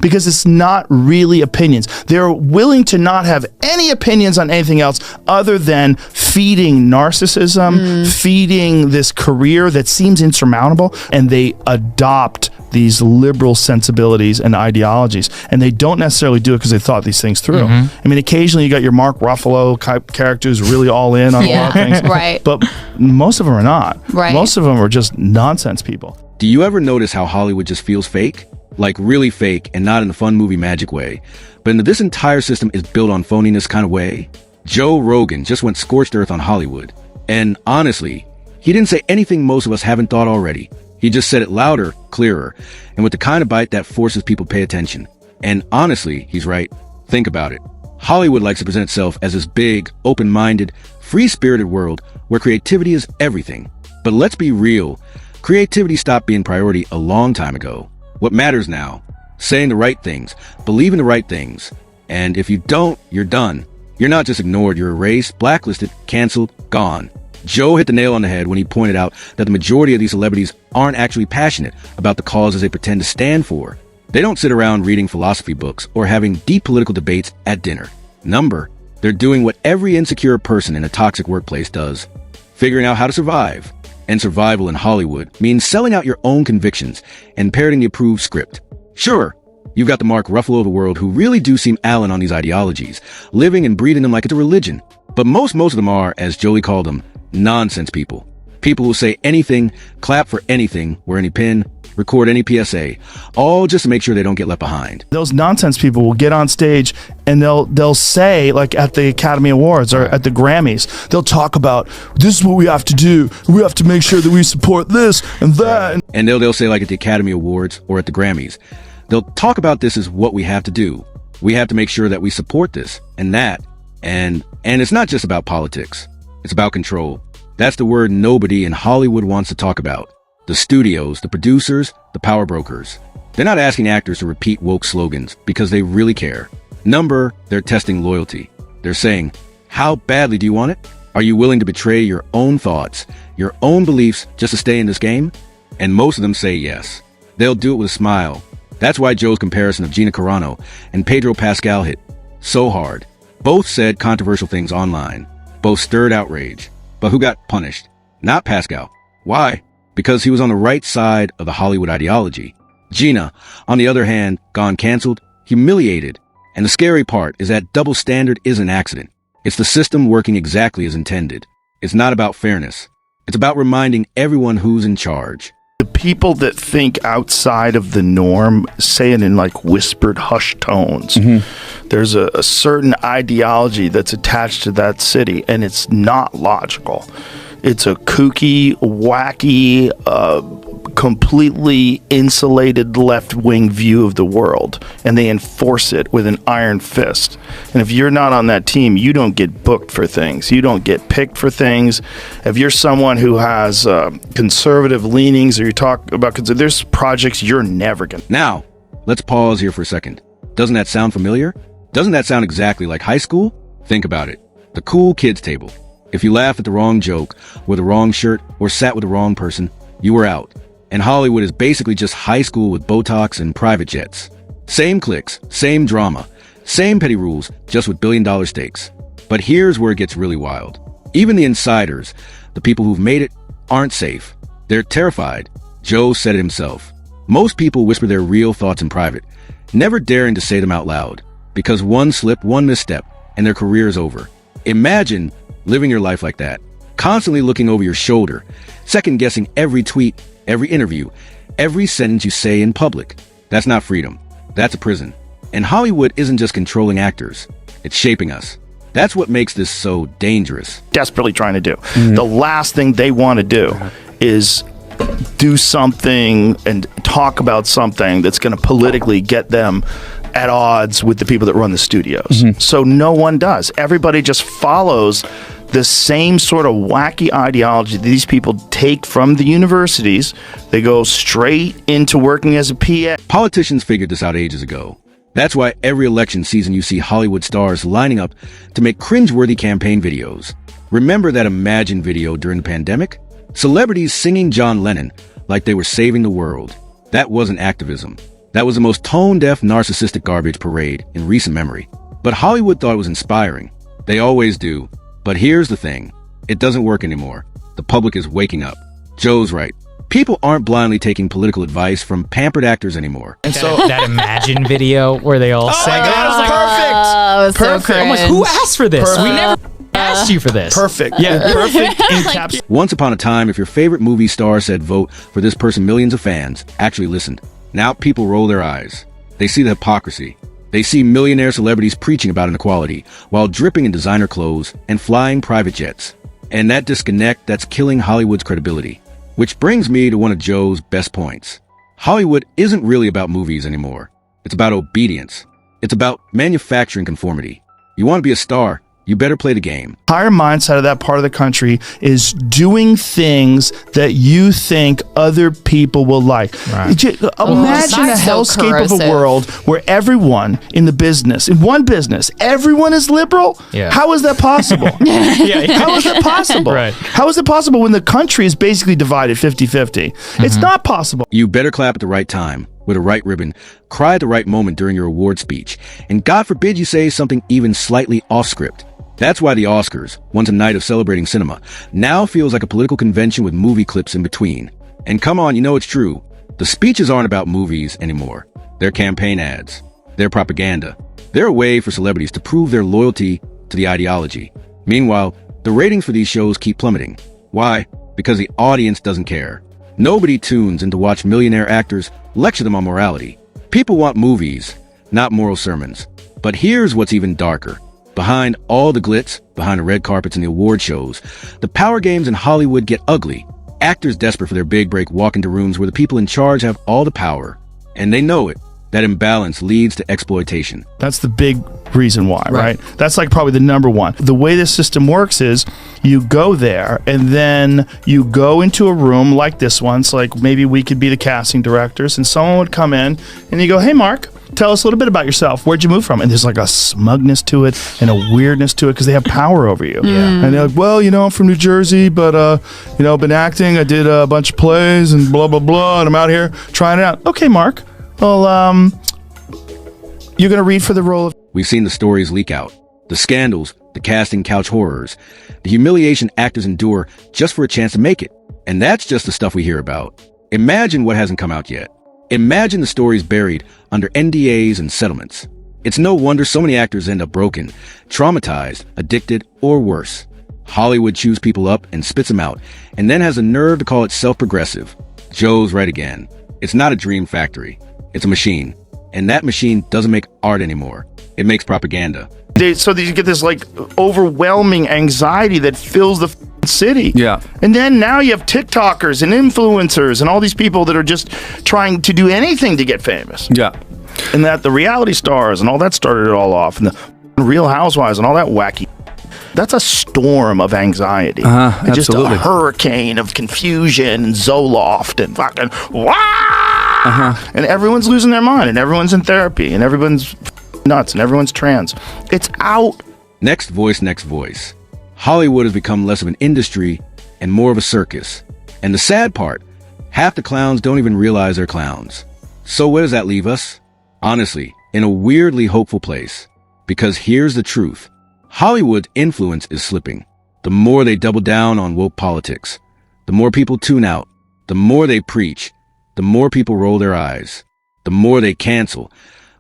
because it's not really opinions. They're willing to not have any opinions on anything else other than feeding narcissism, feeding this career that seems insurmountable, and they adopt these liberal sensibilities and ideologies, and they don't necessarily do it because they thought these things through. I mean, occasionally you got your Mark Ruffalo type characters really all in on a lot of things, right? But most of them are not. Right. Most of them are just nonsense people. Do you ever notice how Hollywood just feels fake? Like really fake, and not in the fun movie magic way, but in this entire system is built on phoniness kind of way? Joe Rogan just went scorched earth on Hollywood, and honestly, he didn't say anything most of us haven't thought already. He just said it louder, clearer, and with the kind of bite that forces people to pay attention. And honestly, he's right. Think about it. Hollywood likes to present itself as this big, open-minded, free-spirited world where creativity is everything. But let's be real. Creativity stopped being priority a long time ago. What matters now? Saying the right things, believing the right things. And if you don't, you're done. You're not just ignored, you're erased, blacklisted, canceled, gone. Joe hit the nail on the head when he pointed out that the majority of these celebrities aren't actually passionate about the causes they pretend to stand for. They don't sit around reading philosophy books or having deep political debates at dinner. They're doing what every insecure person in a toxic workplace does, figuring out how to survive. And survival in Hollywood means selling out your own convictions and parroting the approved script. Sure, you've got the Mark Ruffalo of the world who really do seem Allen on these ideologies, living and breathing them like it's a religion. But most of them are, as Jolie called them, nonsense people. People who say anything, clap for anything, wear any pin, record any PSA, all just to make sure they don't get left behind. Those nonsense people will get on stage and they'll say, like at the Academy Awards or at the Grammys, they'll talk about, this is what we have to do. We have to make sure that we support this and that. And they'll say, like at the Academy Awards or at the Grammys, they'll talk about this as what we have to do. We have to make sure that we support this and that. And it's not just about politics. It's about control. That's the word nobody in Hollywood wants to talk about. The studios, the producers, the power brokers. They're not asking actors to repeat woke slogans because they really care. They're testing loyalty. They're saying, how badly do you want it? Are you willing to betray your own thoughts, your own beliefs just to stay in this game? And most of them say yes. They'll do it with a smile. That's why Joe's comparison of Gina Carano and Pedro Pascal hit so hard. Both said controversial things online. Both stirred outrage. But who got punished? Not Pascal. Why? Because he was on the right side of the Hollywood ideology. Gina, on the other hand, gone canceled, humiliated. And the scary part is that double standard is an accident. It's the system working exactly as intended. It's not about fairness. It's about reminding everyone who's in charge. The people that think outside of the norm say it in like whispered, hushed tones. There's a certain ideology that's attached to that city, and it's not logical. It's a kooky, wacky, completely insulated left-wing view of the world, and they enforce it with an iron fist. And if you're not on that team, you don't get booked for things. You don't get picked for things. If you're someone who has conservative leanings, or you talk about there's projects you're never going to. Now, let's pause here for a second. Doesn't that sound familiar? Doesn't that sound exactly like high school? Think about it. The cool kids table. If you laughed at the wrong joke, wore the wrong shirt, or sat with the wrong person, you were out. And Hollywood is basically just high school with Botox and private jets. Same cliques, same drama, same petty rules, just with billion-dollar stakes. But here's where it gets really wild. Even the insiders, the people who've made it, aren't safe. They're terrified. Joe said it himself. Most people whisper their real thoughts in private, never daring to say them out loud, because one slip, one misstep, and their career is over. Imagine living your life like that, constantly looking over your shoulder, second-guessing every tweet, every interview, every sentence you say in public. That's not freedom. That's a prison. And Hollywood isn't just controlling actors. It's shaping us. That's what makes this so dangerous. Desperately trying to do. The last thing they want to do is do something and talk about something that's going to politically get them at odds with the people that run the studios. So no one does. Everybody just follows the same sort of wacky ideology that these people take from the universities. They go straight into working as a PA. Politicians figured this out ages ago. That's why every election season you see Hollywood stars lining up to make cringeworthy campaign videos. Remember that Imagine video during the pandemic? Celebrities singing John Lennon like they were saving the world. That wasn't activism. That was the most tone-deaf, narcissistic garbage parade in recent memory. But Hollywood thought it was inspiring. They always do. But here's the thing. It doesn't work anymore. The public is waking up. Joe's right. People aren't blindly taking political advice from pampered actors anymore. And so that Imagine video where they all sang it. That was perfect. So Perfect. I'm like, who asked for this? Perfect. We never asked you for this. Perfect. Yeah. Perfect encapsulation. Once upon a time, if your favorite movie star said vote for this person, millions of fans actually listened. Now people roll their eyes. They see the hypocrisy. They see millionaire celebrities preaching about inequality while dripping in designer clothes and flying private jets. And that disconnect, that's killing Hollywood's credibility. Which brings me to one of Joe's best points. Hollywood isn't really about movies anymore. It's about obedience. It's about manufacturing conformity. You want to be a star, you better play the game. Entire mindset of that part of the country is doing things that you think other people will like. Right. Imagine a that's so hellscape of a corrosive. world where everyone in the business, in one business, everyone is liberal. Yeah. How is that possible? Yeah. How is that possible? Right. How is it possible when the country is basically divided 50-50? It's not possible. You better clap at the right time, with a right ribbon, cry at the right moment during your award speech, and God forbid you say something even slightly off script. That's why the Oscars, once a night of celebrating cinema, now feels like a political convention with movie clips in between. And come on, you know it's true. The speeches aren't about movies anymore. They're campaign ads. They're propaganda. They're a way for celebrities to prove their loyalty to the ideology. Meanwhile, the ratings for these shows keep plummeting. Why? Because the audience doesn't care. Nobody tunes in to watch millionaire actors lecture them on morality. People want movies, not moral sermons. But here's what's even darker. Behind all the glitz, behind the red carpets and the award shows, the power games in Hollywood get ugly. Actors desperate for their big break walk into rooms where the people in charge have all the power. And they know it. That imbalance leads to exploitation. That's the big reason why, right? That's like probably the number one. The way this system works is you go there and then you go into a room like this one. So like maybe we could be the casting directors and someone would come in and you go, hey, Mark, tell us a little bit about yourself. Where'd you move from? And there's like a smugness to it and a weirdness to it because they have power over you. Yeah. And they're like, well, I'm from New Jersey, but, been acting. I did a bunch of plays and blah, blah, blah. And I'm out here trying it out. Okay, Mark. Well, you're going to read for the role of... We've seen the stories leak out. The scandals, the casting couch horrors, the humiliation actors endure just for a chance to make it. And that's just the stuff we hear about. Imagine what hasn't come out yet. Imagine the stories buried under NDAs and settlements. It's no wonder so many actors end up broken, traumatized, addicted, or worse. Hollywood chews people up and spits them out, and then has the nerve to call it self-progressive. Joe's right again. It's not a dream factory. It's a machine. And that machine doesn't make art anymore. It makes propaganda. So that you get this like overwhelming anxiety that fills the city. Yeah. And then now you have TikTokers and influencers and all these people that are just trying to do anything to get famous. Yeah. And that the reality stars and all that started it all off. And the Real Housewives and all that wacky. That's a storm of anxiety. And just a absolutely. hurricane of confusion and Zoloft and fucking and everyone's losing their mind and everyone's in therapy and everyone's nuts and everyone's trans. It's out. Next voice, next voice. Hollywood has become less of an industry and more of a circus. And the sad part, half the clowns don't even realize they're clowns. So where does that leave us? Honestly, in a weirdly hopeful place. Because here's the truth. Hollywood's influence is slipping. The more they double down on woke politics, the more people tune out, the more they preach, the more people roll their eyes, the more they cancel,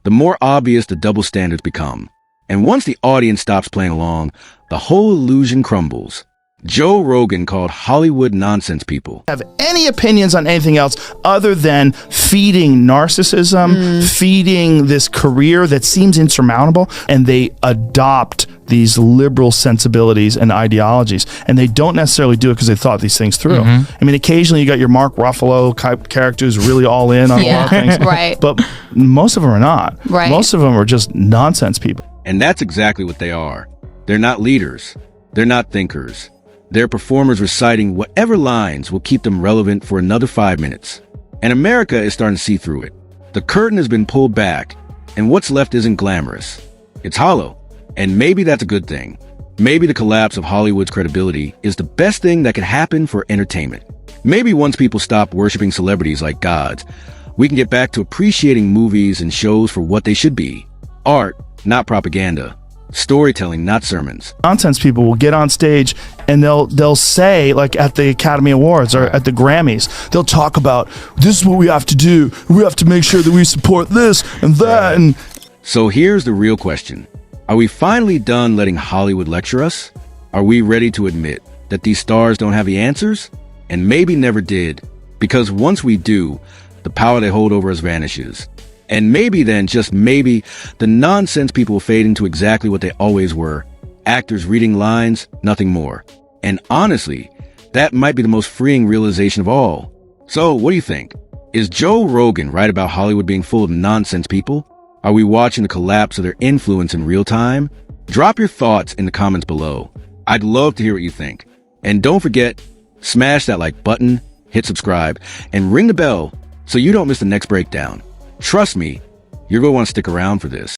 the more obvious the double standards become. And once the audience stops playing along, the whole illusion crumbles. Joe Rogan called Hollywood nonsense people. Have any opinions on anything else other than feeding narcissism, feeding this career that seems insurmountable, and they adopt these liberal sensibilities and ideologies, and they don't necessarily do it because they thought these things through. I mean, occasionally you got your Mark Ruffalo type characters really all in on a lot of things, Right. but most of them are not. Right. Most of them are just nonsense people. And that's exactly what they are. They're not leaders. They're not thinkers. They're performers reciting whatever lines will keep them relevant for another 5 minutes. And America is starting to see through it. The curtain has been pulled back, and what's left isn't glamorous. It's hollow. And maybe that's a good thing. Maybe the collapse of Hollywood's credibility is the best thing that could happen for entertainment. Maybe once people stop worshiping celebrities like gods, we can get back to appreciating movies and shows for what they should be. Art, not propaganda. Storytelling, not sermons. Nonsense people will get on stage and they'll say, like at the Academy Awards or at the Grammys, they'll talk about, this is what we have to do. We have to make sure that we support this and that. And so here's the real question. Are we finally done letting Hollywood lecture us? Are we ready to admit that these stars don't have the answers? And maybe never did, because once we do, the power they hold over us vanishes. And maybe then, just maybe, the nonsense people will fade into exactly what they always were. Actors reading lines, nothing more. And honestly, that might be the most freeing realization of all. So, what do you think? Is Joe Rogan right about Hollywood being full of nonsense people? Are we watching the collapse of their influence in real time? Drop your thoughts in the comments below. I'd love to hear what you think. And don't forget, smash that like button, hit subscribe, and ring the bell so you don't miss the next breakdown. Trust me, you're going to want to stick around for this.